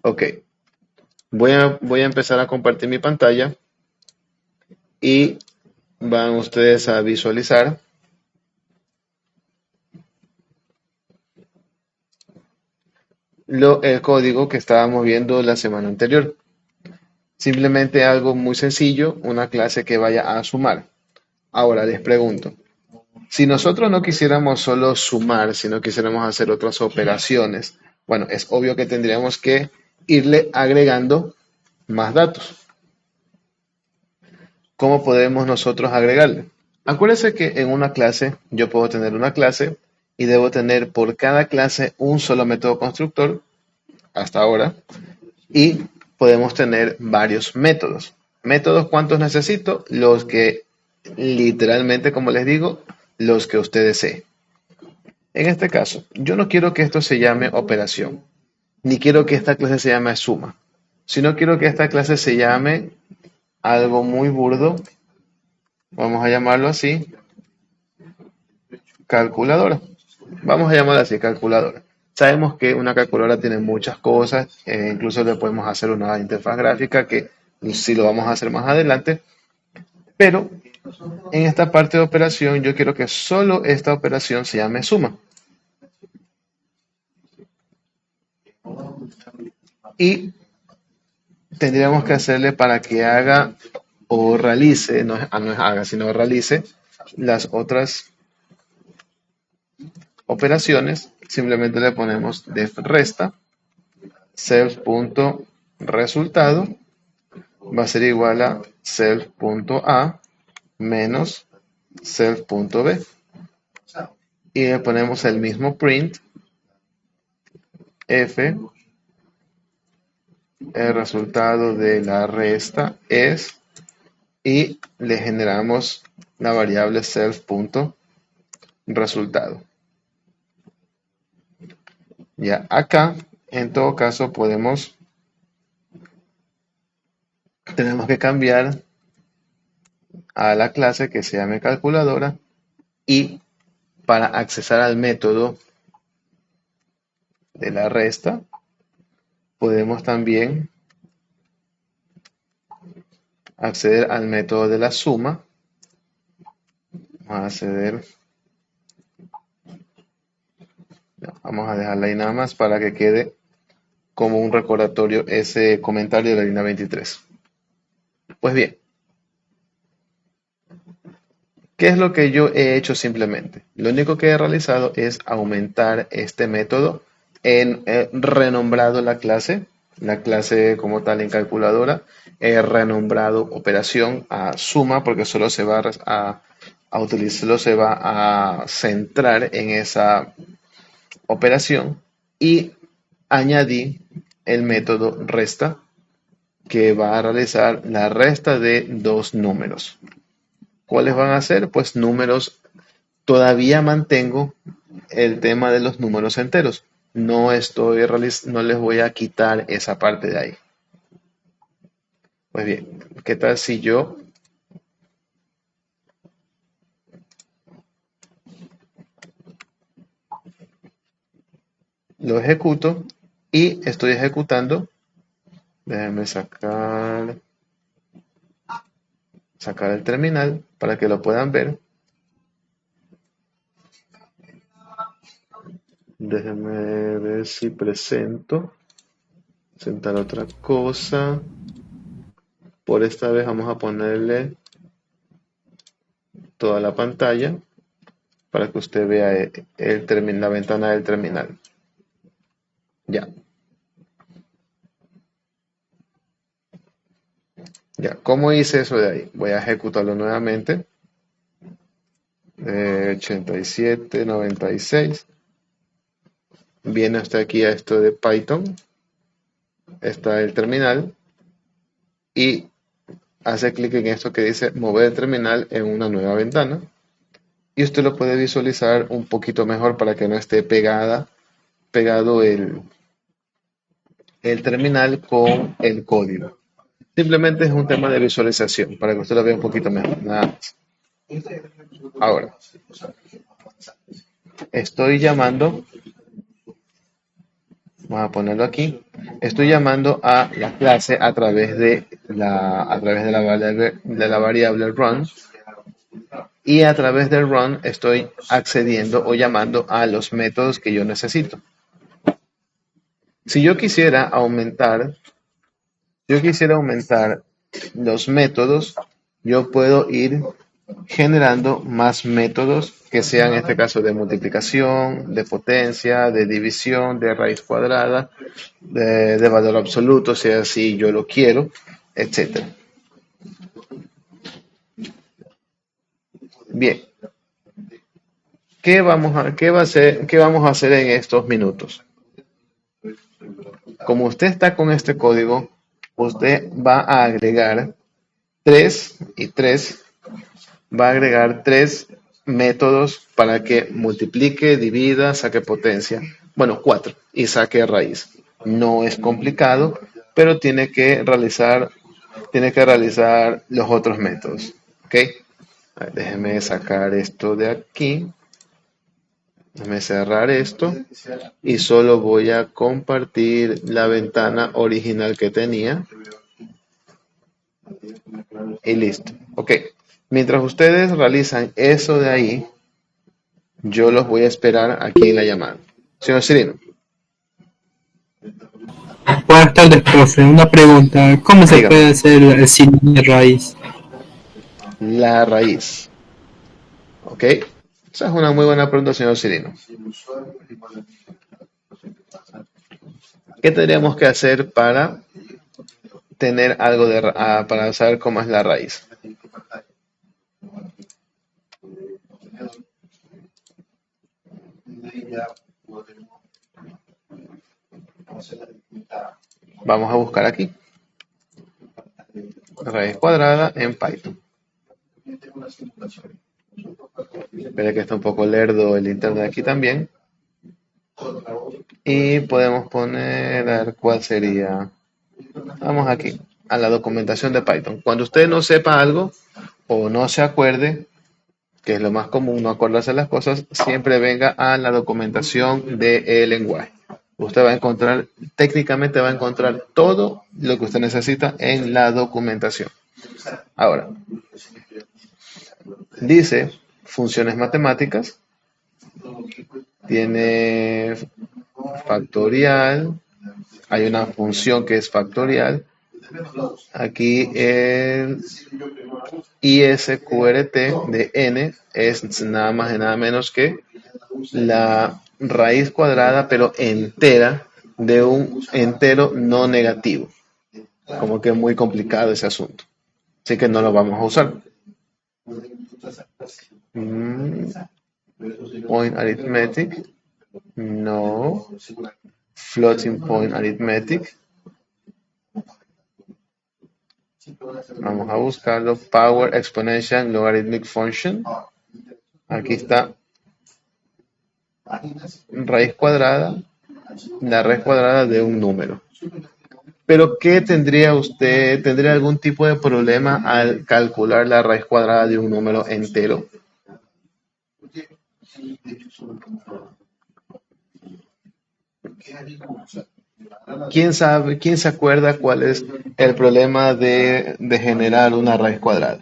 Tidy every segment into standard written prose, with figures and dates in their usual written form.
Ok, voy a empezar a compartir mi pantalla y van ustedes a visualizar el código que estábamos viendo la semana anterior. Simplemente algo muy sencillo, una clase que vaya a sumar. Ahora les pregunto, si nosotros no quisiéramos solo sumar, sino quisiéramos hacer otras operaciones, bueno, es obvio que tendríamos que irle agregando más datos. ¿Cómo podemos nosotros agregarle? Acuérdense que en una clase yo puedo tener una clase y debo tener por cada clase un solo método constructor hasta ahora y podemos tener varios métodos. ¿Métodos cuántos necesito? Los que literalmente, como les digo, los que usted desee. En este caso, yo no quiero que esto se llame operación, ni quiero que esta clase se llame suma, sino quiero que esta clase se llame algo muy burdo, vamos a llamarlo así, calculadora. Vamos a llamarla así, calculadora. Sabemos que una calculadora tiene muchas cosas, incluso le podemos hacer una interfaz gráfica que sí lo vamos a hacer más adelante, pero en esta parte de operación yo quiero que solo esta operación se llame suma. Y tendríamos que hacerle para que haga o realice, no es haga, sino realice las otras operaciones. Simplemente le ponemos def resta self.resultado va a ser igual a self.a menos self.b y le ponemos el mismo print f, el resultado de la resta es, y le generamos la variable self.resultado. Ya acá, en todo caso, tenemos que cambiar a la clase que se llame calculadora y para accesar al método de la resta, podemos también acceder al método de la suma. Vamos a acceder, vamos a dejarla ahí nada más para que quede como un recordatorio ese comentario de la línea 23. Pues bien, ¿qué es lo que yo he hecho simplemente? Lo único que he realizado es aumentar este método en renombrado la clase como tal en calculadora, he renombrado operación a suma porque solo se va a utilizar, solo se va a centrar en esa operación y añadí el método resta que va a realizar la resta de dos números. ¿Cuáles van a ser? Pues números. Todavía mantengo el tema de los números enteros. No les voy a quitar esa parte de ahí. Pues bien, ¿qué tal si yo lo ejecuto y estoy ejecutando? Déjenme sacar el terminal para que lo puedan ver. Déjenme ver si presentar otra cosa. Por esta vez vamos a ponerle toda la pantalla para que usted vea la ventana del terminal. Ya, ya. ¿Cómo hice eso de ahí? Voy a ejecutarlo nuevamente. 87, 96. Viene hasta aquí a esto de Python. Está el terminal. Y hace clic en esto que dice mover el terminal en una nueva ventana. Y usted lo puede visualizar un poquito mejor para que no esté pegado el terminal con el código. Simplemente es un tema de visualización para que usted lo vea un poquito mejor. Nada más. Ahora, estoy llamando, vamos a ponerlo aquí, Estoy llamando a la clase a través de la variable run, y a través del run estoy accediendo o llamando a los métodos que yo necesito. Si yo quisiera aumentar los métodos, yo puedo ir generando más métodos que sean en este caso de multiplicación, de potencia, de división, de raíz cuadrada, de valor absoluto, si así yo lo quiero, etcétera. Bien, ¿qué vamos a hacer en estos minutos? Como usted está con este código, usted va a agregar 3 y 3, va a agregar 3 métodos para que multiplique, divida, saque potencia. Bueno, 4 y saque raíz. No es complicado, pero tiene que realizar los otros métodos. ¿Ok? Déjeme sacar esto de aquí. Déjeme cerrar esto y solo voy a compartir la ventana original que tenía. Y listo. Ok. Mientras ustedes realizan eso de ahí, yo los voy a esperar aquí en la llamada. Señor Cirino. Buenas tardes, profe. Una pregunta. ¿Cómo se Dígame. puede hacer el signo de raíz? La raíz. Ok. Esa es una muy buena pregunta, señor Cirino. ¿Qué tendríamos que hacer para tener algo para saber cómo es la raíz? Vamos a buscar aquí. Raíz cuadrada en Python. Espera que está un poco lerdo el internet aquí también. Y podemos poner, a ver, ¿cuál sería? Vamos aquí, a la documentación de Python. Cuando usted no sepa algo o no se acuerde, que es lo más común, no acordarse las cosas, siempre venga a la documentación del lenguaje. Usted va a encontrar, técnicamente va a encontrar todo lo que usted necesita en la documentación. Ahora, dice funciones matemáticas, tiene factorial, hay una función que es factorial. Aquí el ISQRT de n es nada más y nada menos que la raíz cuadrada, pero entera, de un entero no negativo. Como que es muy complicado ese asunto. Así que no lo vamos a usar. Point arithmetic. No. Floating point arithmetic. Vamos a buscarlo. Power exponential logarithmic function. Aquí está. Raíz cuadrada. La raíz cuadrada de un número. Pero ¿qué tendría usted? ¿Tendría algún tipo de problema al calcular la raíz cuadrada de un número entero? ¿Quién se acuerda cuál es el problema de generar una raíz cuadrada?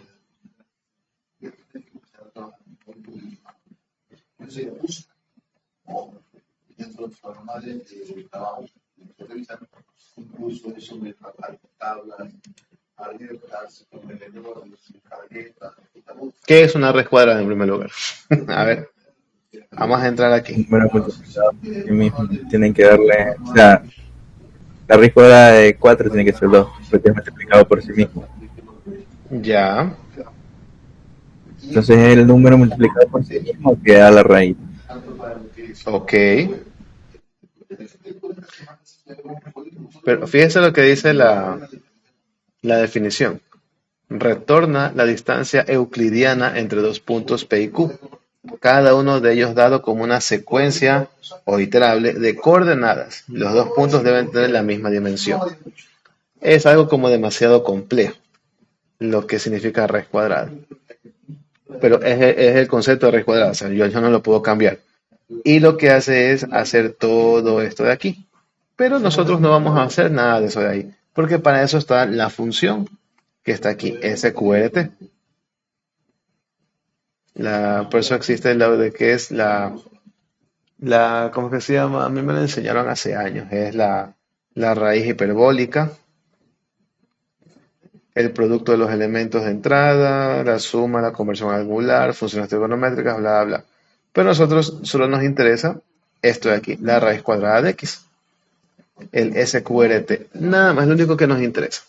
¿Qué es una raíz cuadrada en primer lugar? A ver, vamos a entrar aquí. Bueno, multiplicado por sí mismo. Tienen que darle, o sea, la raíz cuadrada de 4 tiene que ser 2, porque es multiplicado por sí mismo. Ya. Entonces el número multiplicado por sí mismo que da la raíz. Ok. Pero fíjense lo que dice la definición. Retorna la distancia euclidiana entre dos puntos P y Q. Cada uno de ellos dado como una secuencia o iterable de coordenadas. Los dos puntos deben tener la misma dimensión. Es algo como demasiado complejo, lo que significa raíz cuadrada. Pero es el concepto de raíz cuadrada, o sea, yo no lo puedo cambiar. Y lo que hace es hacer todo esto de aquí. Pero nosotros no vamos a hacer nada de eso de ahí, porque para eso está la función que está aquí, SQRT. Por eso existe la de que es ¿cómo que se llama? A mí me lo enseñaron hace años, es la raíz hiperbólica, el producto de los elementos de entrada, la suma, la conversión angular, funciones trigonométricas, bla, bla, bla. Pero a nosotros solo nos interesa esto de aquí, la raíz cuadrada de x, el SQRT. Nada más, lo único que nos interesa.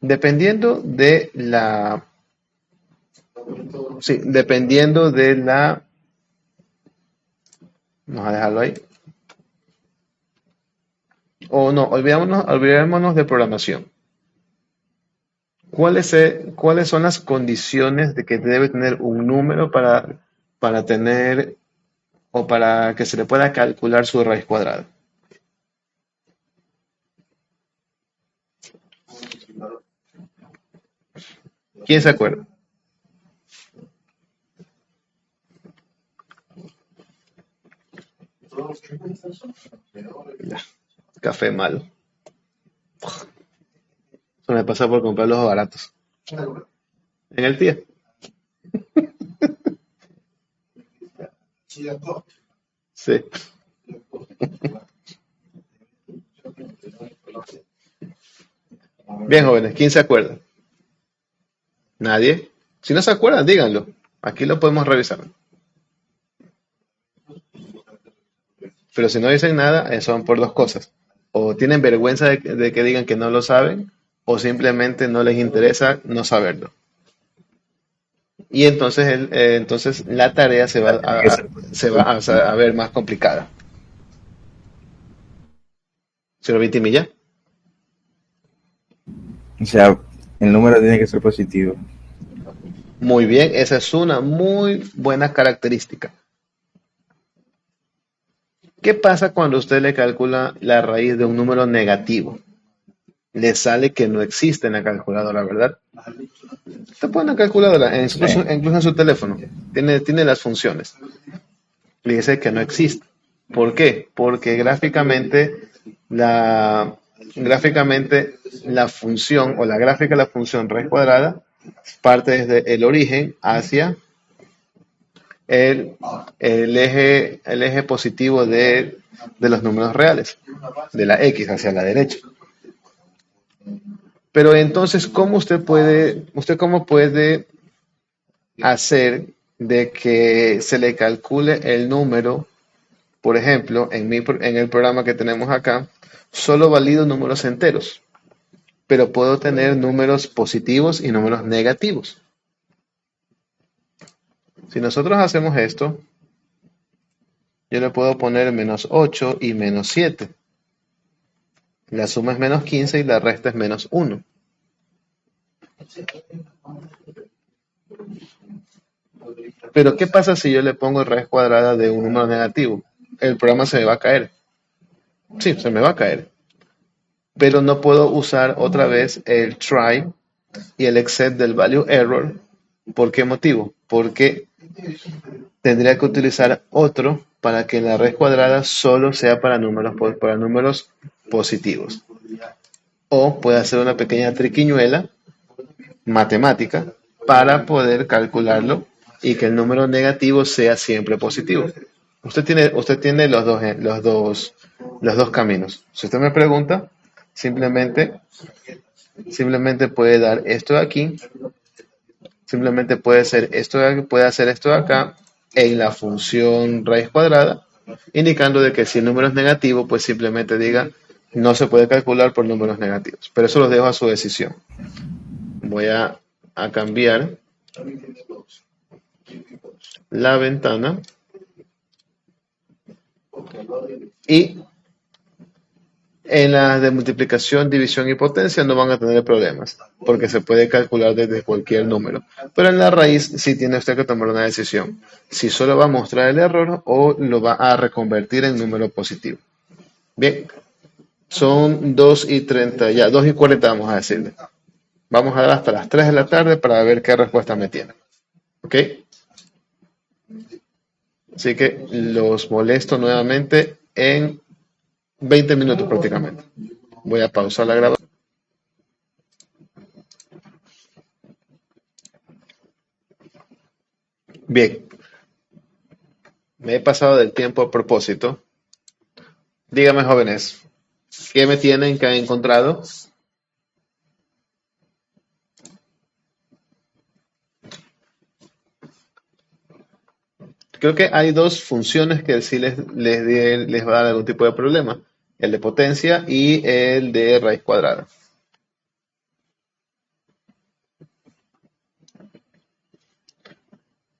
Dependiendo de la... Sí, dependiendo de la... Vamos a dejarlo ahí. O no, olvidémonos de programación. ¿Cuáles son las condiciones de que debe tener un número para tener o para que se le pueda calcular su raíz cuadrada? ¿Quién se acuerda? Ya, café malo. Eso me pasa por comprar los baratos. En el pie. Sí. Bien, jóvenes, ¿quién se acuerda? ¿Nadie? Si no se acuerdan, díganlo. Aquí lo podemos revisar. Pero si no dicen nada, son por dos cosas. O tienen vergüenza de que digan que no lo saben, o simplemente no les interesa no saberlo. Y entonces, entonces la tarea se va a ver más complicada. ¿Señor Vitimilla? O sea, el número tiene que ser positivo. Muy bien, esa es una muy buena característica. ¿Qué pasa cuando usted le calcula la raíz de un número negativo? Le sale que no existe en la calculadora, ¿verdad? Usted pone una calculadora, incluso en su teléfono, tiene las funciones. Le dice que no existe. ¿Por qué? Porque gráficamente la función o la gráfica de la función raíz cuadrada parte desde el origen hacia el eje positivo de los números reales, de la X hacia la derecha. Pero entonces, ¿cómo puede hacer de que se le calcule el número? Por ejemplo, en el programa que tenemos acá, solo valido números enteros, pero puedo tener números positivos y números negativos. Si nosotros hacemos esto, yo le puedo poner menos 8 y menos 7. La suma es menos 15 y la resta es menos 1. Pero ¿qué pasa si yo le pongo raíz cuadrada de un número negativo? El programa se me va a caer. Sí, se me va a caer. Pero no puedo usar otra vez el try y el except del value error. ¿Por qué motivo? Porque tendría que utilizar otro para que la raíz cuadrada solo sea para números positivos. O puede hacer una pequeña triquiñuela matemática para poder calcularlo y que el número negativo sea siempre positivo. Usted tiene los dos caminos. Si usted me pregunta, simplemente puede dar esto de aquí, simplemente puede hacer esto de acá en la función raíz cuadrada, indicando de que si el número es negativo, pues simplemente diga no se puede calcular por números negativos. Pero eso lo dejo a su decisión. Voy a cambiar la ventana y en las de multiplicación, división y potencia no van a tener problemas porque se puede calcular desde cualquier número. Pero en la raíz sí tiene usted que tomar una decisión. Si solo va a mostrar el error o lo va a reconvertir en número positivo. Bien, son 2:30, ya 2:40 vamos a decirle. Vamos a dar hasta las 3 de la tarde para ver qué respuesta me tiene. ¿Ok? Así que los molesto nuevamente en 20 minutos prácticamente. Voy a pausar la grabación. Bien, me he pasado del tiempo a propósito. Dígame, jóvenes, ¿qué me tienen que han encontrado? Creo que hay dos funciones que sí les va a dar algún tipo de problema. El de potencia y el de raíz cuadrada.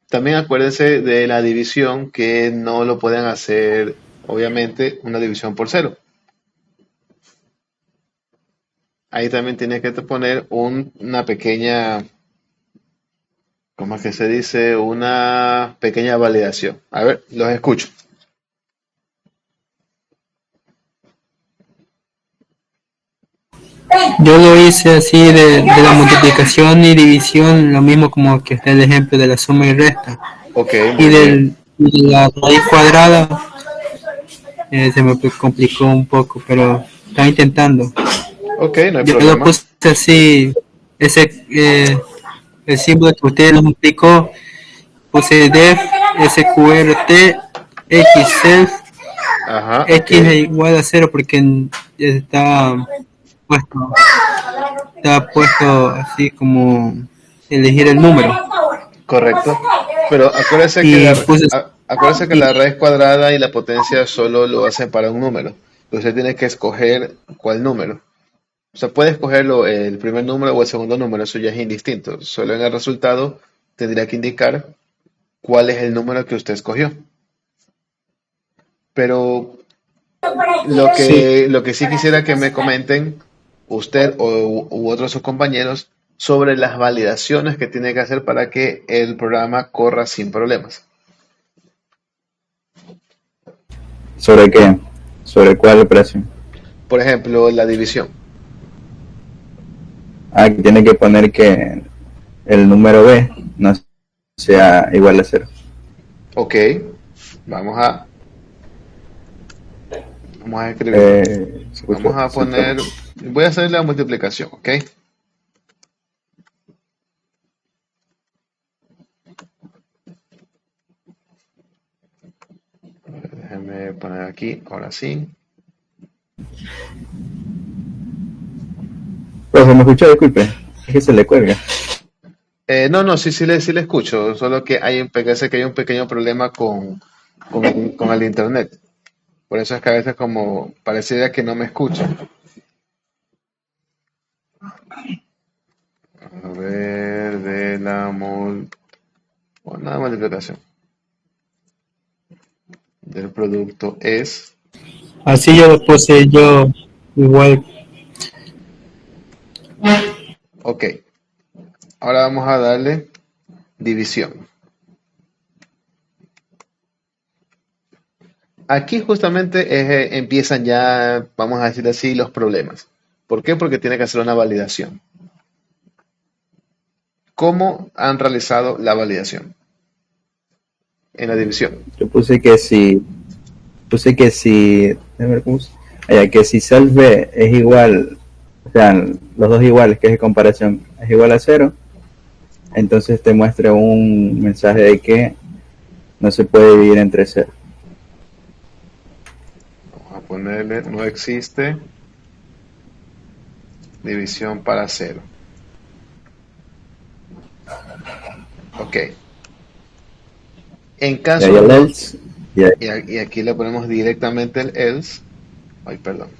También acuérdense de la división, que no lo pueden hacer, obviamente, una división por cero. Ahí también tiene que poner una pequeña, ¿cómo es que se dice? Una pequeña validación. A ver, los escucho. Yo lo hice así de la multiplicación y división, lo mismo como que está el ejemplo de la suma y resta. Ok, Y muy bien. de la raíz cuadrada se me complicó un poco, pero estaba intentando. Ok, no hay Yo lo problema. puse así, ese el símbolo que usted nos explicó, puse def, sqrt, xself, Ajá, ok. x es igual a cero porque está puesto, está puesto así como elegir el número. Correcto. Pero acuérdese que Y puse acuérdese que y, la raíz cuadrada y la potencia solo lo hacen para un número. Usted tiene que escoger cuál número. O sea, puede escogerlo el primer número o el segundo número, eso ya es indistinto. Solo en el resultado tendría que indicar cuál es el número que usted escogió. Pero sí. lo que sí quisiera que me comenten usted u otros de sus compañeros sobre las validaciones que tiene que hacer para que el programa corra sin problemas. ¿Sobre qué? ¿Sobre cuál operación? Por ejemplo, la división. Ah, que tiene que poner que el número B no sea igual a cero. Ok, vamos a, vamos a escribirlo. Vamos a Se escucha. poner, voy a hacer la multiplicación, ok. Déjenme poner aquí, ahora sí. Pues se me escuchó, disculpe. Es que se le cuelga. No, no, sí le escucho, solo que parece que hay un pequeño problema con el internet. Por eso es que a veces como pareciera que no me escucha. A ver, bueno, la multiplicación del producto es, Así yo lo puse yo igual. ok. Ahora vamos a darle división. Aquí justamente empiezan ya, vamos a decir así, los problemas. ¿Por qué? Porque tiene que hacer una validación. ¿Cómo han realizado la validación en la división? Yo puse que si, a ver, que si self B es igual, o sea, los dos iguales, que es de comparación, es igual a cero, entonces te muestra un mensaje de que no se puede dividir entre cero. Vamos a ponerle, no existe división para cero. Ok. En Y ahí caso el no, else, y ahí, y aquí le ponemos directamente el else. Ay, perdón.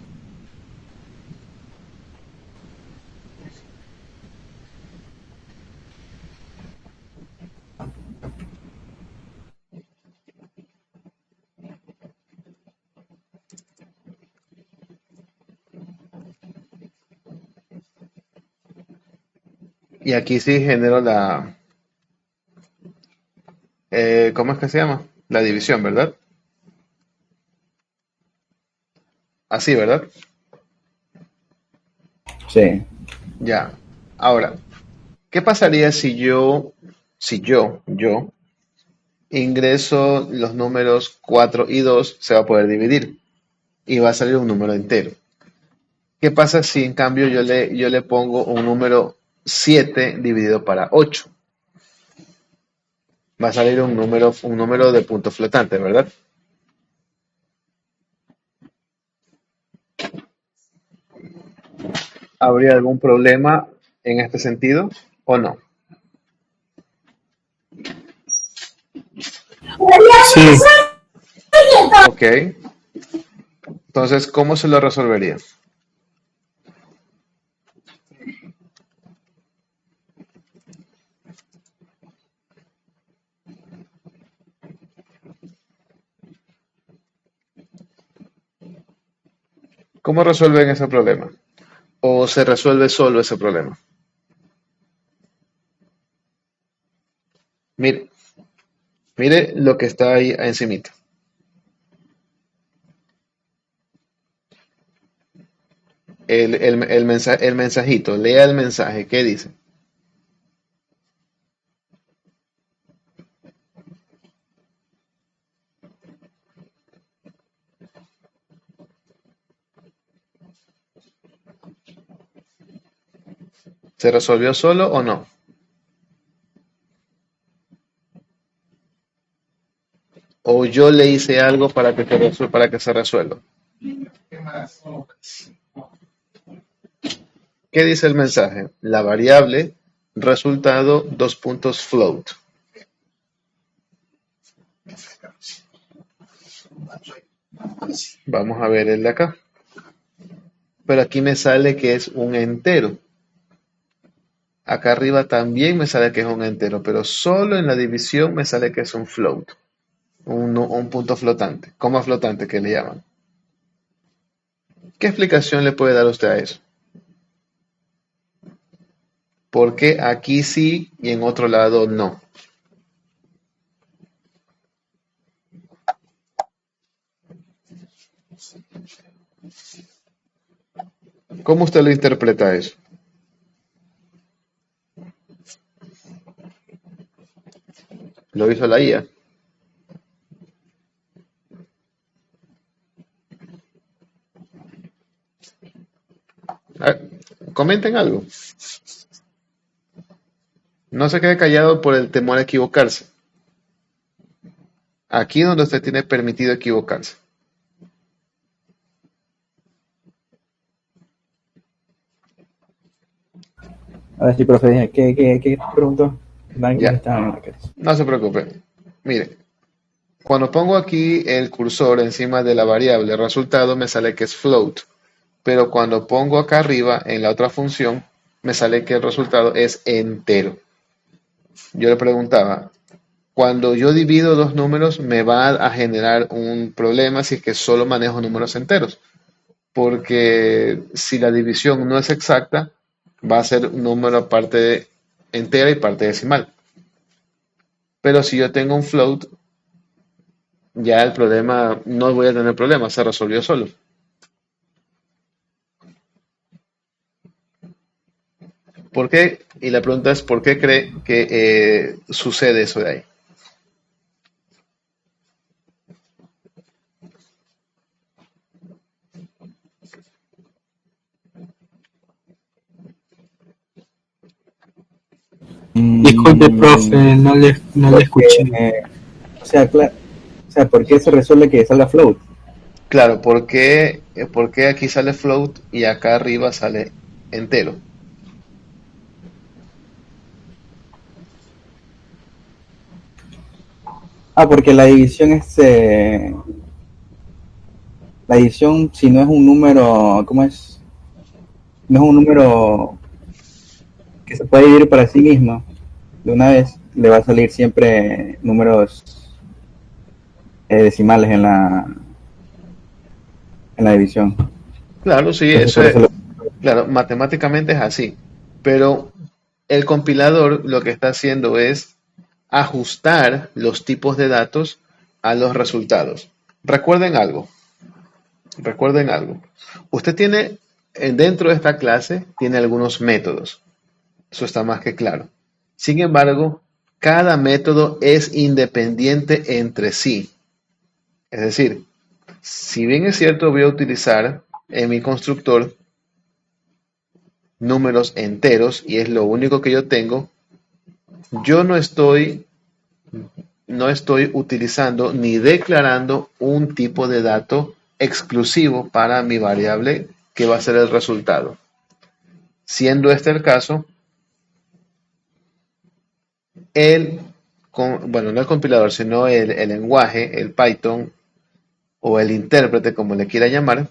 Y aquí sí genero ¿cómo es que se llama? La división, ¿verdad? Así, ¿verdad? sí, Ya. Ahora, ¿qué pasaría si yo ingreso los números 4 y 2, se va a poder dividir y va a salir un número entero. ¿Qué pasa si en cambio yo le pongo un número 7 dividido para 8? Va a salir un número de punto flotante, ¿verdad? ¿Habría algún problema en este sentido o no? Sí, Ok. Entonces, ¿cómo se lo resolvería? ¿Cómo resuelven ese problema? ¿O se resuelve solo ese problema? Mire, mire lo que está ahí encimita. El mensajito, lea el mensaje, ¿qué dice? ¿Se resolvió solo o no? ¿O yo le hice algo para que para que se resuelva? ¿Qué dice el mensaje? La variable resultado dos puntos float. Vamos a ver el de acá. Pero aquí me sale que es un entero. Acá arriba también me sale que es un entero, pero solo en la división me sale que es un float, un punto flotante, coma flotante que le llaman. ¿Qué explicación le puede dar usted a eso? ¿Por qué aquí sí y en otro lado no? ¿Cómo usted lo interpreta eso? Lo hizo la IA. Comenten algo. No se quede callado por el temor a equivocarse. Aquí es donde usted tiene permitido equivocarse. A ver si, profe, ¿qué preguntó? Ya, no se preocupe. Mire, cuando pongo aquí el cursor encima de la variable resultado me sale que es float, pero cuando pongo acá arriba en la otra función me sale que el resultado es entero. Yo le preguntaba, cuando yo divido dos números me va a generar un problema si es que solo manejo números enteros, porque si la división no es exacta, va a ser un número parte entera y parte decimal. Pero si yo tengo un float, ya el problema, no voy a tener problema, se resolvió solo. ¿Por qué? Y la pregunta es, ¿por qué cree que sucede eso de ahí? disculpe, profe, no le escuché. O sea, o sea, ¿por qué se resuelve que salga float? Claro, por qué aquí sale float y acá arriba sale entero? Porque la división la división, si no es un número, ¿cómo es? No es un número que se puede dividir para sí mismo de una vez, le va a salir siempre números decimales en la división. Claro, sí, Entonces, claro, matemáticamente es así, pero el compilador lo que está haciendo es ajustar los tipos de datos a los resultados. Recuerden algo, recuerden algo. Usted tiene, dentro de esta clase, tiene algunos métodos. Eso está más que claro. Sin embargo, cada método es independiente entre sí. Es decir, si bien es cierto, voy a utilizar en mi constructor números enteros y es lo único que yo tengo, yo no estoy utilizando ni declarando un tipo de dato exclusivo para mi variable que va a ser el resultado. Siendo este el caso, no el compilador, sino el lenguaje, el Python o el intérprete, como le quiera llamar,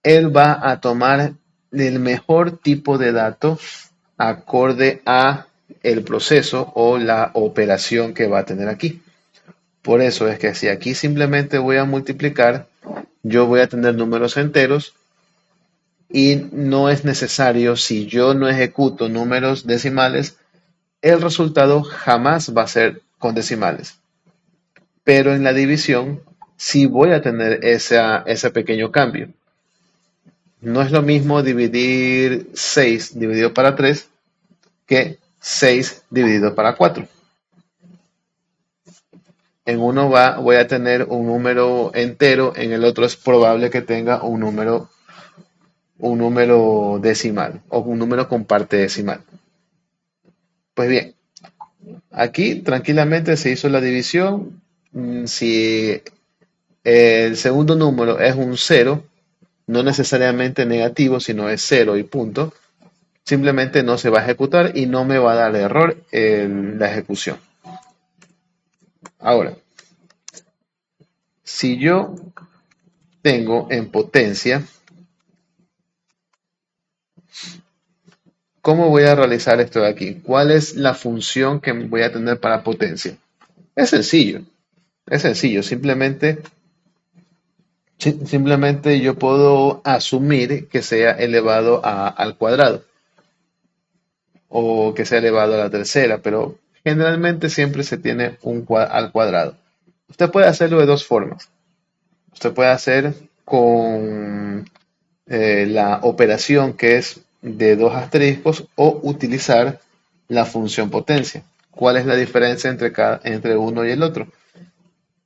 él va a tomar el mejor tipo de dato acorde a el proceso o la operación que va a tener aquí. Por eso es que si aquí simplemente voy a multiplicar, yo voy a tener números enteros y no es necesario, si yo no ejecuto números decimales, el resultado jamás va a ser con decimales. Pero en la división sí voy a tener ese pequeño cambio. No es lo mismo dividir 6 dividido para 3 que 6 dividido para 4. En uno voy a tener un número entero, en el otro es probable que tenga un número decimal o un número con parte decimal. Pues bien, aquí tranquilamente se hizo la división. Si el segundo número es un 0, no necesariamente negativo, sino es 0 y punto, simplemente no se va a ejecutar y no me va a dar error en la ejecución. Ahora, si yo tengo en potencia, ¿cómo voy a realizar esto de aquí? ¿Cuál es la función que voy a tener para potencia? Es sencillo, simplemente yo puedo asumir que sea elevado al cuadrado o que sea elevado a la tercera, pero generalmente siempre se tiene al cuadrado. Usted puede hacerlo de dos formas. Usted puede hacer con la operación que es de dos asteriscos o utilizar la función potencia. ¿Cuál es la diferencia entre uno y el otro?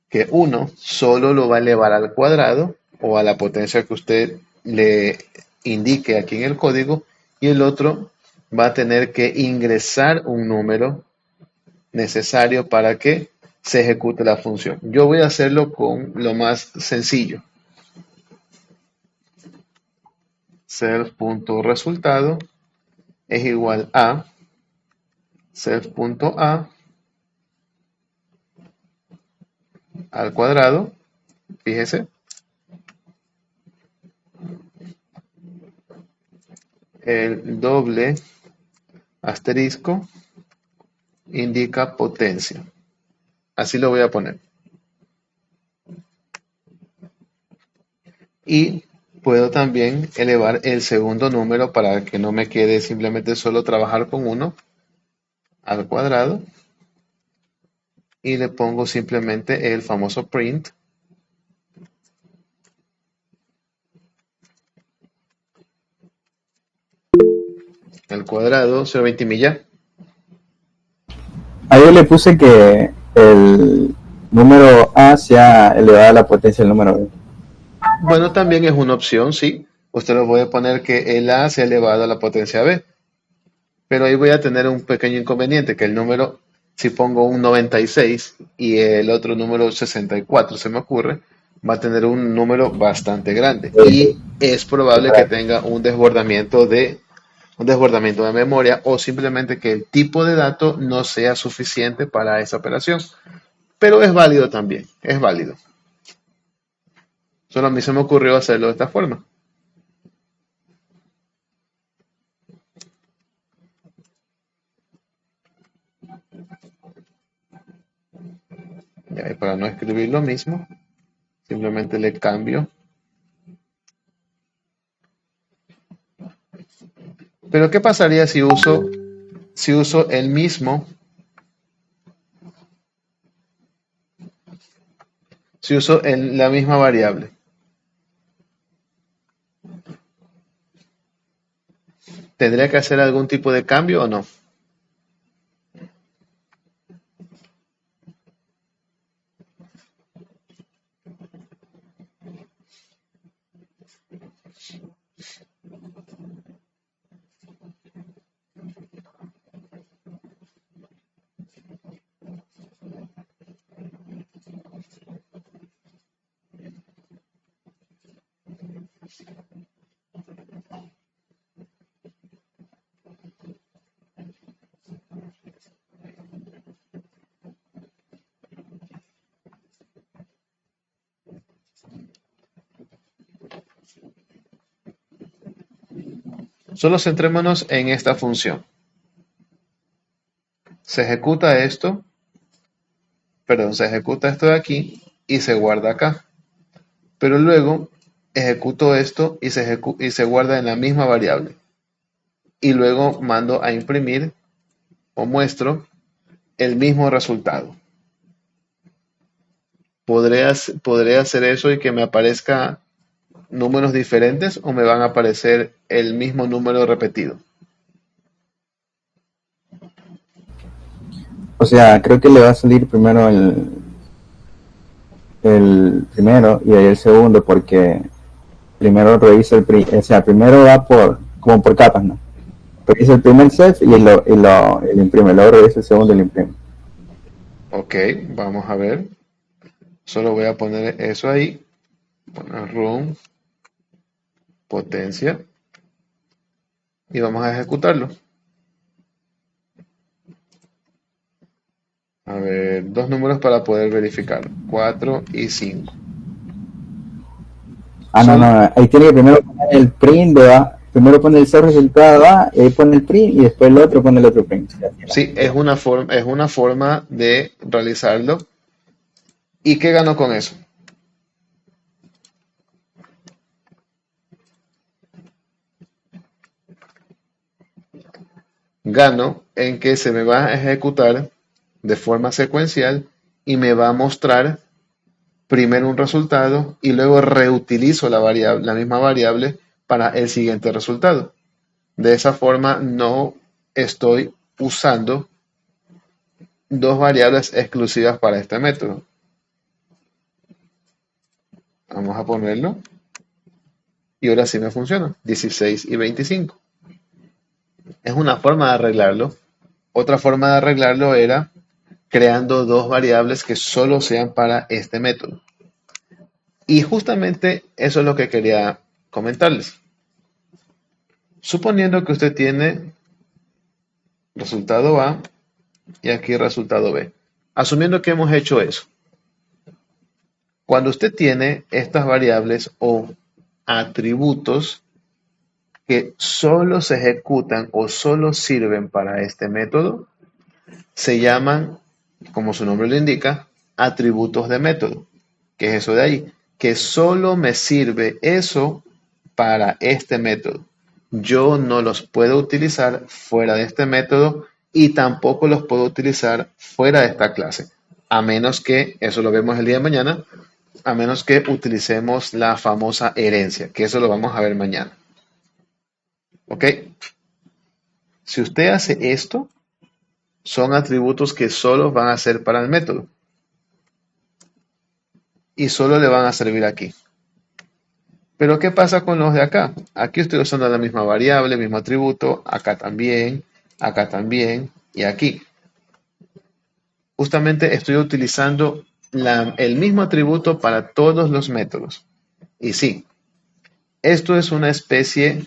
Que uno solo lo va a elevar al cuadrado o a la potencia que usted le indique aquí en el código, y el otro va a tener que ingresar un número necesario para que se ejecute la función. Yo voy a hacerlo con lo más sencillo. Self.resultado es igual a self.a al cuadrado. Fíjese, el doble asterisco indica potencia. Así lo voy a poner. Y puedo también elevar el segundo número para que no me quede simplemente solo trabajar con uno al cuadrado. Y le pongo simplemente el famoso print. El cuadrado, 0,20 millas. Ahí yo le puse que el número A sea elevado a la potencia del número B. Bueno, también es una opción, sí. Usted lo puede poner que el A sea elevado a la potencia B. Pero ahí voy a tener un pequeño inconveniente, que el número, si pongo un 96 y el otro número 64, se me ocurre, va a tener un número bastante grande. Y es probable que tenga un desbordamiento de memoria, o simplemente que el tipo de dato no sea suficiente para esa operación. Pero es válido también, es válido. Solo a mí se me ocurrió hacerlo de esta forma. Ya, y para no escribir lo mismo, simplemente le cambio. Pero ¿qué pasaría si uso el mismo, si uso la misma variable? ¿Tendría que hacer algún tipo de cambio o no? Solo centrémonos en esta función. Se ejecuta esto, perdón, se ejecuta esto de aquí y se guarda acá. Pero luego ejecuto esto y y se guarda en la misma variable. Y luego mando a imprimir o muestro el mismo resultado. ¿Podré hacer eso y que me aparezca números diferentes o me van a aparecer el mismo número repetido? O sea, creo que le va a salir primero el primero y ahí el segundo, porque primero revisa o sea, primero va como por capas, ¿no? Revisa el primer set y lo imprime, luego revisa el segundo y lo imprime. Ok, vamos a ver. Solo voy a poner eso ahí. Poner room, potencia. Y vamos a ejecutarlo. A ver, dos números para poder verificar. 4 y 5. No, ahí tiene que primero poner el print primero pone el cero resultado A, y ahí pone el print y después el otro pone el otro print. Sí, es una forma de realizarlo. ¿Y qué gano con eso? Gano en que se me va a ejecutar de forma secuencial y me va a mostrar primero un resultado y luego reutilizo la misma variable para el siguiente resultado. De esa forma no estoy usando dos variables exclusivas para este método. Vamos a ponerlo. Y ahora sí me funciona. 16 y 25. Es una forma de arreglarlo. Otra forma de arreglarlo era creando dos variables que solo sean para este método. Y justamente eso es lo que quería comentarles. Suponiendo que usted tiene resultado A y aquí resultado B. Asumiendo que hemos hecho eso. Cuando usted tiene estas variables o atributos que solo se ejecutan o solo sirven para este método, se llaman, como su nombre lo indica, atributos de método. ¿Qué es eso de ahí? Que solo me sirve eso para este método. Yo no los puedo utilizar fuera de este método y tampoco los puedo utilizar fuera de esta clase. A menos que, eso lo vemos el día de mañana, a menos que utilicemos la famosa herencia, que eso lo vamos a ver mañana. ¿Ok? Si usted hace esto, son atributos que solo van a ser para el método. Y solo le van a servir aquí. Pero ¿qué pasa con los de acá? Aquí estoy usando la misma variable, el mismo atributo, acá también y aquí. Justamente estoy utilizando el mismo atributo para todos los métodos. Y sí, esto es una especie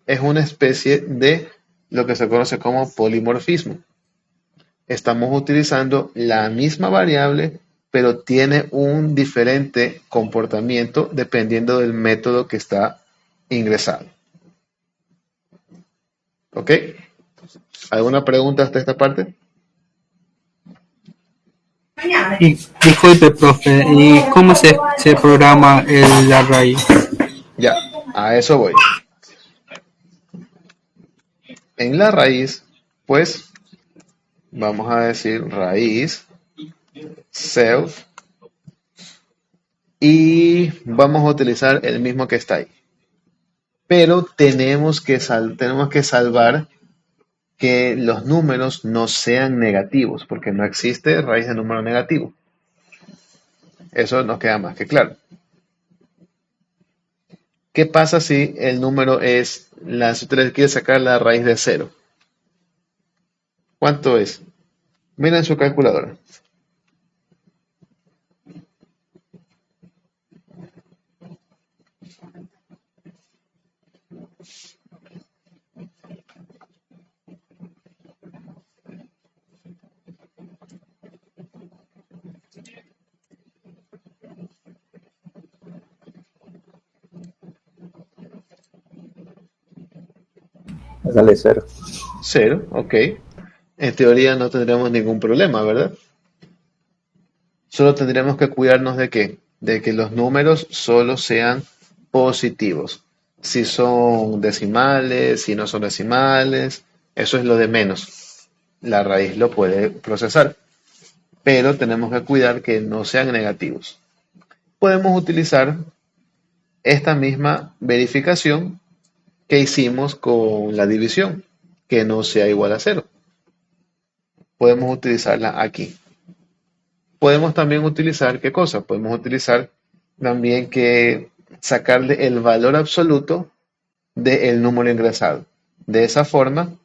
de lo que se conoce como polimorfismo. Estamos utilizando la misma variable, pero tiene un diferente comportamiento dependiendo del método que está ingresado. ¿Ok? ¿Alguna pregunta hasta esta parte? Y disculpe, profe, ¿y cómo se programa la raíz? Ya, a eso voy. En la raíz, pues, vamos a decir raíz, self, y vamos a utilizar el mismo que está ahí. Pero tenemos que salvar que los números no sean negativos, porque no existe raíz de número negativo. Eso nos queda más que claro. ¿Qué pasa si el número es, si usted le quiere sacar la raíz de 0? ¿Cuánto es? Miren su calculadora. Me sale 0. 0, ok. En teoría no tendremos ningún problema, ¿verdad? Solo tendremos que cuidarnos de qué, de que los números solo sean positivos. Si son decimales, si no son decimales, eso es lo de menos. La raíz lo puede procesar, pero tenemos que cuidar que no sean negativos. Podemos utilizar esta misma verificación que hicimos con la división, que no sea igual a 0. Podemos utilizarla aquí. Podemos también utilizar, ¿qué cosa? Podemos utilizar también que sacarle el valor absoluto del número ingresado. De esa forma,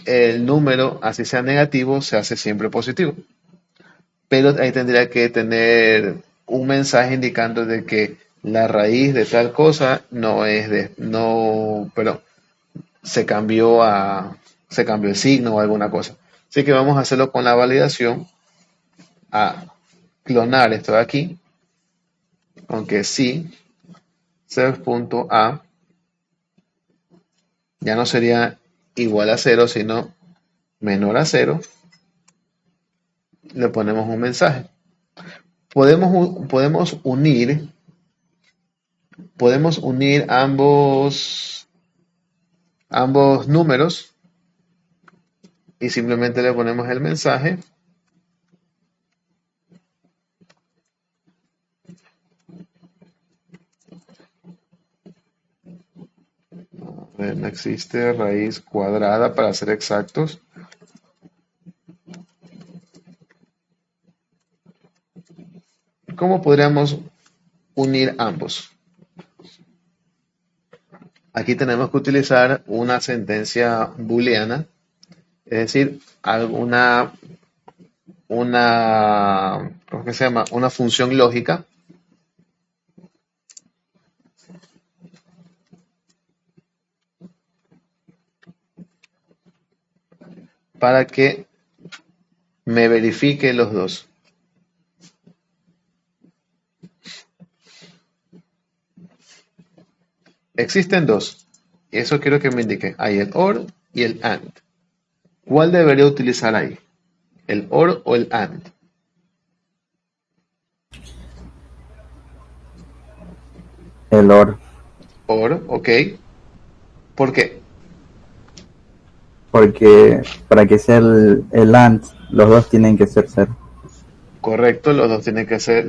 el número, así sea negativo, se hace siempre positivo. Pero ahí tendría que tener un mensaje indicando de que la raíz de tal cosa no es de, no, pero se cambió el signo o alguna cosa. Así que vamos a hacerlo con la validación, a clonar esto de aquí, aunque sí, self.a ya no sería igual a 0, sino menor a 0, le ponemos un mensaje. Podemos unir ambos números y simplemente le ponemos el mensaje no existe raíz cuadrada para ser exactos. ¿Cómo podríamos unir ambos? Aquí tenemos que utilizar una sentencia booleana, es decir, ¿cómo que se llama? Una función lógica para que me verifique los dos. Existen dos. Eso quiero que me indique. Hay el OR y el AND. ¿Cuál debería utilizar ahí? ¿El OR o el AND? El OR. OR, ok. ¿Por qué? Porque para que sea el AND, los dos tienen que ser 0. Correcto, los dos tienen que ser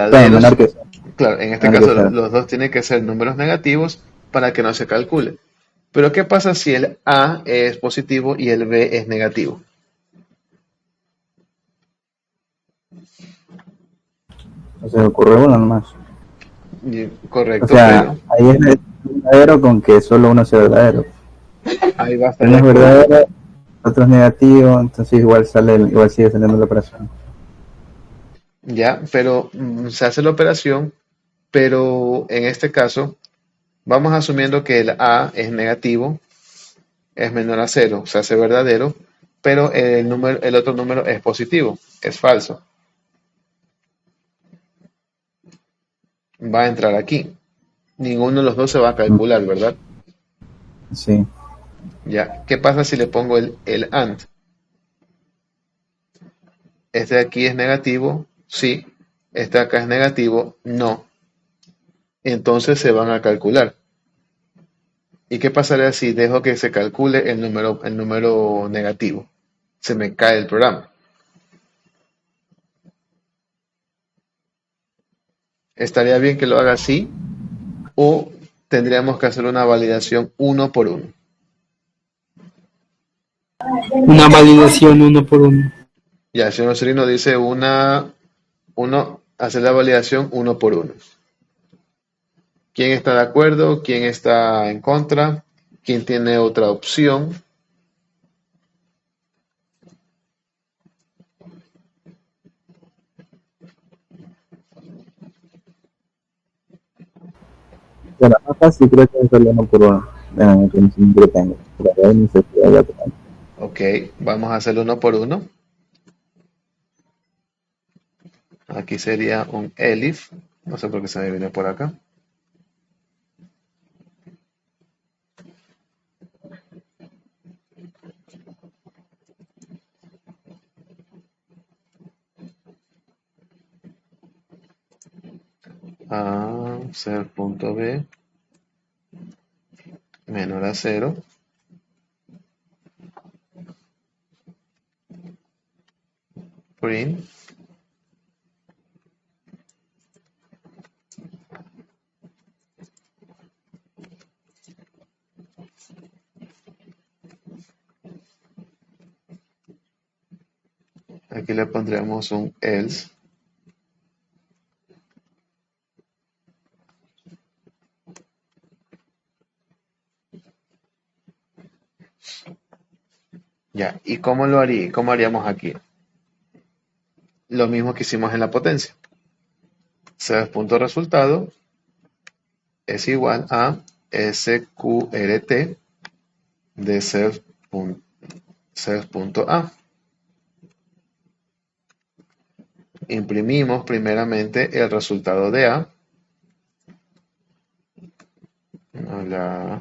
Claro, menor verdaderos. que 0. Claro, en este Menor que caso 0. los dos tienen que ser números negativos para que no se calcule. Pero ¿qué pasa si el A es positivo y el B es negativo? O sea, ocurre uno nomás. O Correcto, sea, pero ahí es verdadero con que solo uno sea verdadero. ahí va a estar Uno de es acuerdo. verdadero, otro es negativo, entonces igual sigue saliendo la operación. Ya, pero se hace la operación, pero en este caso vamos asumiendo que el A es negativo, es menor a 0, se hace verdadero, pero el otro número es positivo, es falso. Va a entrar aquí. Ninguno de los dos se va a calcular, ¿verdad? Sí. Ya. ¿Qué pasa si le pongo el AND? Este de aquí es negativo, sí. Este de acá es negativo, no. Entonces se van a calcular. ¿Y qué pasaría si dejo que se calcule el número negativo? Se me cae el programa. ¿Estaría bien que lo haga así? ¿O tendríamos que hacer una validación uno por uno? Una validación uno por uno. Ya, el señor Serino dice hacer la validación uno por uno. ¿Quién está de acuerdo? ¿Quién está en contra? ¿Quién tiene otra opción? Bueno, acá sí creo que es solo uno por uno. En el conocimiento que tengo. Pero hay necesidad de otro. Ok, vamos a hacerlo uno por uno. Aquí sería un elif. No sé por qué se me viene por acá. A ser punto B menor a 0. Print aquí le pondremos un else. Ya, ¿y cómo haríamos aquí? Lo mismo que hicimos en la potencia. Self.resultado es igual a sqrt de self.a. Imprimimos primeramente el resultado de A. La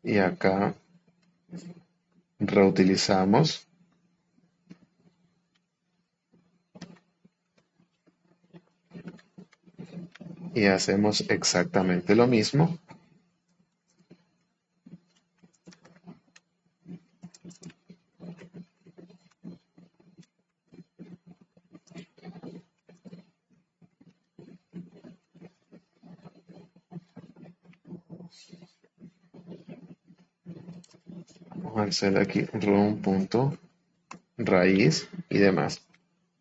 y acá reutilizamos y hacemos exactamente lo mismo. Vamos a hacer aquí run.raíz y demás.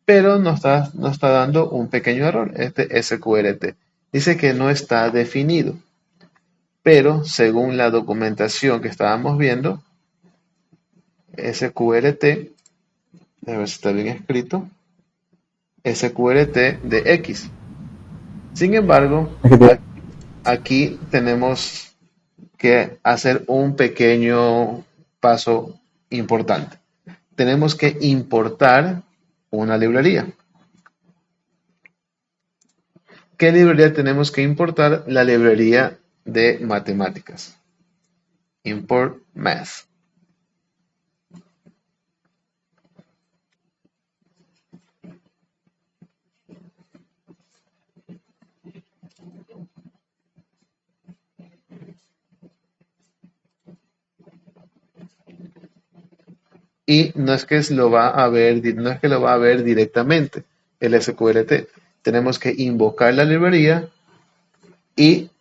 Pero nos está dando un pequeño error, este sqrt. Dice que no está definido. Pero según la documentación que estábamos viendo, sqrt, a ver si está bien escrito, sqrt de x. Sin embargo, aquí tenemos que hacer un pequeño paso importante. Tenemos que importar una librería. ¿Qué librería tenemos que importar? La librería de matemáticas. Import math. Y no es que lo va a ver, no es que lo va a ver directamente el sqrt. Tenemos que invocar la librería y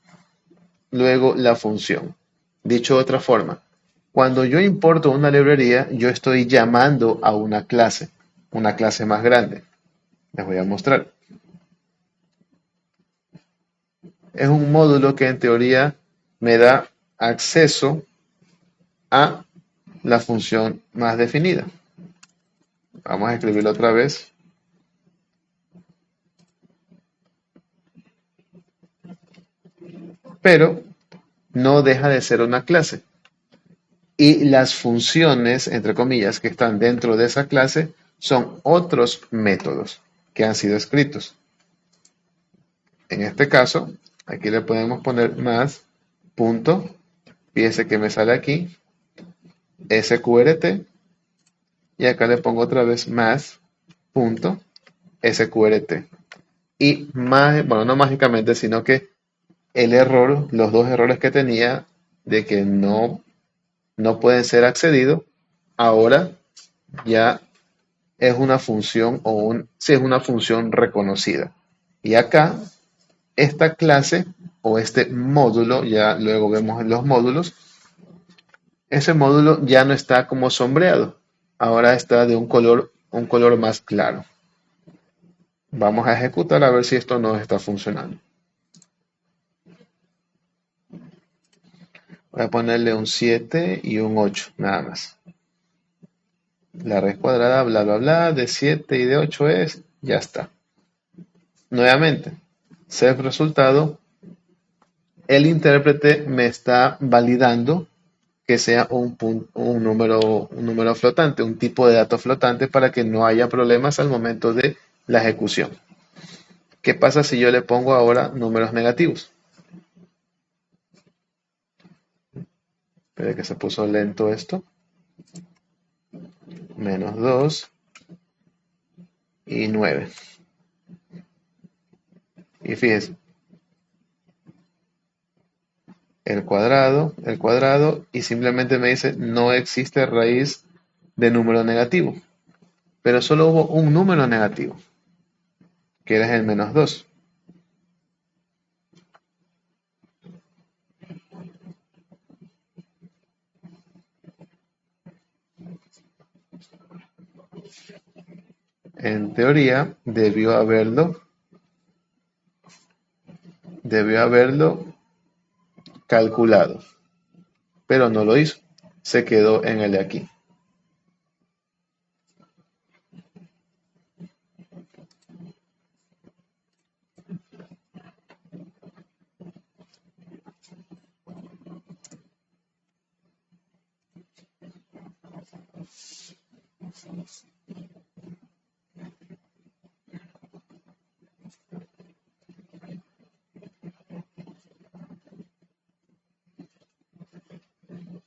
luego la función. Dicho de otra forma, cuando yo importo una librería, yo estoy llamando a una clase más grande. Les voy a mostrar. Es un módulo que en teoría me da acceso a la función más definida. Vamos a escribirlo otra vez. Pero no deja de ser una clase. Y las funciones, entre comillas, que están dentro de esa clase son otros métodos que han sido escritos. En este caso, aquí le podemos poner más punto, fíjese que me sale aquí, sqrt, y acá le pongo otra vez más punto, sqrt. Y más, bueno, no mágicamente, sino que el error, los dos errores que tenía de que no pueden ser accedidos, ahora ya es una función sí es una función reconocida. Y acá, esta clase o este módulo, ya luego vemos los módulos, ese módulo ya no está como sombreado, ahora está de un color más claro. Vamos a ejecutar a ver si esto no está funcionando. Voy a ponerle un 7 y un 8, nada más. La raíz cuadrada, bla, bla, bla, de 7 y de 8 es, ya está. Nuevamente, self resultado, el intérprete me está validando que sea un número flotante, un tipo de dato flotante para que no haya problemas al momento de la ejecución. ¿Qué pasa si yo le pongo ahora números negativos? Espera que se puso lento esto. Menos 2 y 9. Y fíjense, el cuadrado, y simplemente me dice no existe raíz de número negativo. Pero solo hubo un número negativo, que era el menos 2. En teoría, debió haberlo calculado, pero no lo hizo. Se quedó en el de aquí.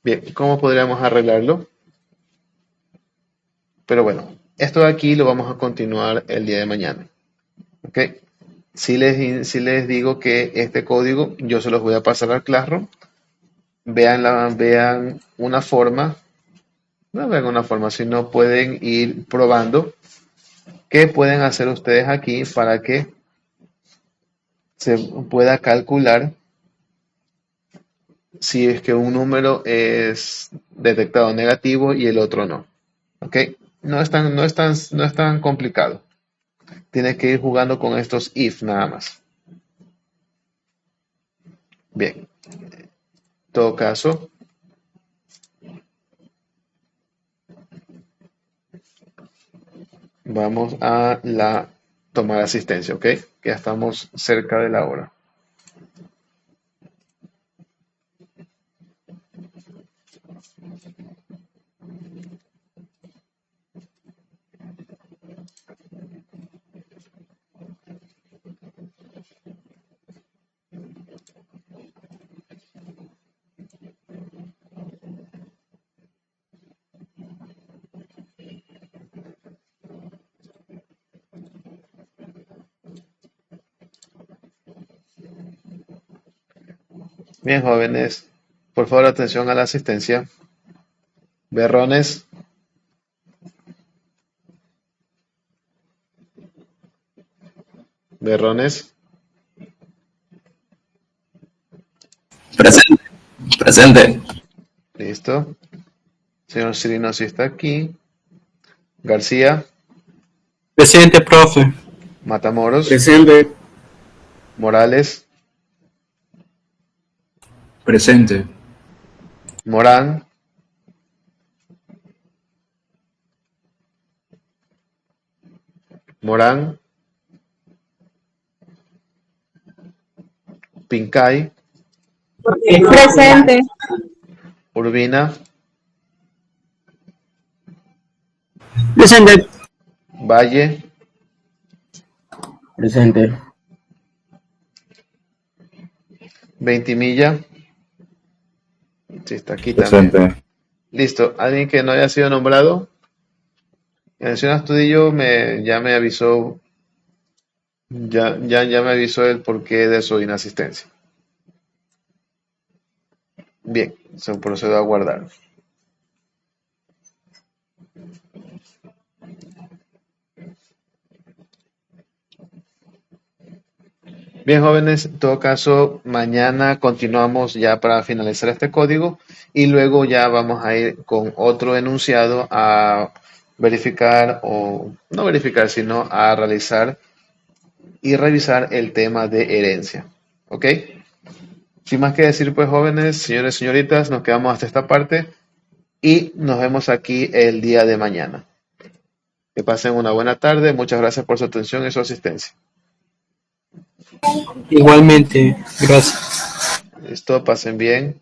Bien, ¿cómo podríamos arreglarlo? Pero bueno, esto de aquí lo vamos a continuar el día de mañana. ¿Ok? Si les digo que este código yo se los voy a pasar al Classroom. Vean una forma. No vean una forma, sino pueden ir probando qué pueden hacer ustedes aquí para que se pueda calcular si es que un número es detectado negativo y el otro no. ¿Ok? No es tan complicado. Tienes que ir jugando con estos if nada más. Bien. En todo caso, vamos a tomar asistencia, ¿ok? Que ya estamos cerca de la hora. Bien, jóvenes, por favor, atención a la asistencia. Berrones, Berrones, Presente. Presente. listo. Señor Cirino, si está aquí. García, Presente, profe. Matamoros, Presente. Morales, Presente. Morán, Morán, Pincay, Presente. Urbina, Presente. Valle, Presente. Ventimilla. Sí, está aquí también. Presente. Listo. ¿Alguien que no haya sido nombrado? El señor Astudillo ya me avisó, ya me avisó el porqué de su inasistencia. Bien, se procede a guardar. Bien, jóvenes, en todo caso, mañana continuamos ya para finalizar este código y luego ya vamos a ir con otro enunciado a verificar o no verificar, sino a realizar y revisar el tema de herencia. ¿Ok? Sin más que decir, pues jóvenes, señores y señoritas, nos quedamos hasta esta parte y nos vemos aquí el día de mañana. Que pasen una buena tarde. Muchas gracias por su atención y su asistencia. Igualmente, gracias. Listo, pasen bien.